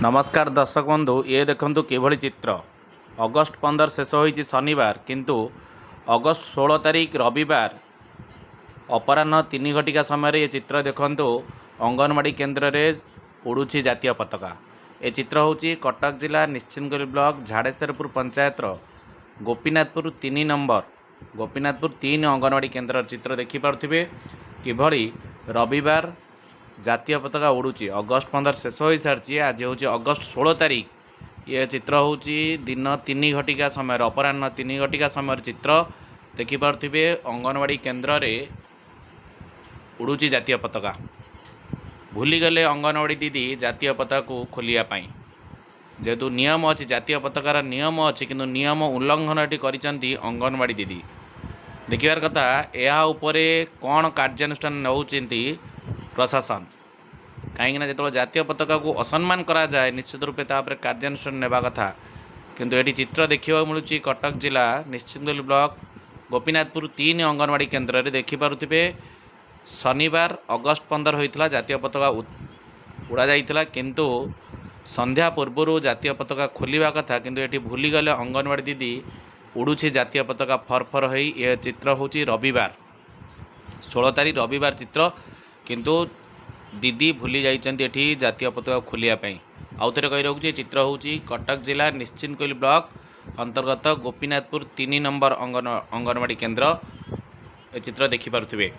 नमस्कार दर्शक बंधु ये देखु किभली चित्र अगस्ट 15 शेष होईची शनिवार किंतु अगस्ट 16 तारिख रविवार अपराह्न 3 घटिका समय ये चित्र देखु अंगनवाड़ी केन्द्र में उड़ुची जातीय पताका। ए चित्र होची कटक जिला निश्चिंतगुली ब्लॉक झाड़ेश्वरपुर पंचायत गोपीनाथपुर 3 नंबर गोपीनाथपुर 3 अंगनवाड़ी केन्द्र चित्र देखिपे किभली रविवार जातीय पताका उड़ुची। अगस्ट 15 शेष हो सारी आज हूँ अगस्ट 16 तारिख ये चित्र हूँ दिन 3 घटिका समय अपराह्न 3 घटिका समय चित्र देखिपे अंगनवाड़ी केन्द्र में उड़ुची जातीय पताका। भूलीगले अंगनवाड़ी दीदी जातीय पताका को खोलियापाई जेहेतु नियम अच्छी जातीय पताकार नियम अच्छी किंतु नियम उल्लंघन ये करिसेंती अंगनवाड़ी दीदी। देखिबार कथा या उपरे कौन कार्यानुष्ठान नौचंती प्रशासन कहीं जो जातीय पताका को असम्मान करा जाए निश्चित रूपे तापर कार्यानुष्ठान नेबा कथा किंतु ये चित्र देखा मिलूँ कटक जिला निश्चिंतगुली ब्लॉक गोपीनाथपुर 3 अंगनवाड़ी केन्द्र में देखिपे शनिवार अगस्ट 15 होता जातीय पताका उड़ा जाइथिला किंतु संध्या पूर्व जातीय पताका खोलिबा कथा किंतु ये भूलीगले अंगनवाड़ी दीदी उड़ुची जातीय पताका फरफर हो। यह चित्र हूँ रविवार 16 तारिख रविवार चित्र किंतु दीदी भूली जाइए जातीय पताका खोलियापाई। आउ थे कही रखुच्छे चित्र हूँ कटक जिला निश्चिंतगुली ब्लॉक अंतर्गत गोपीनाथपुर 3 नंबर अंगनवाड़ी केन्द्र। ए चित्र देखिपे।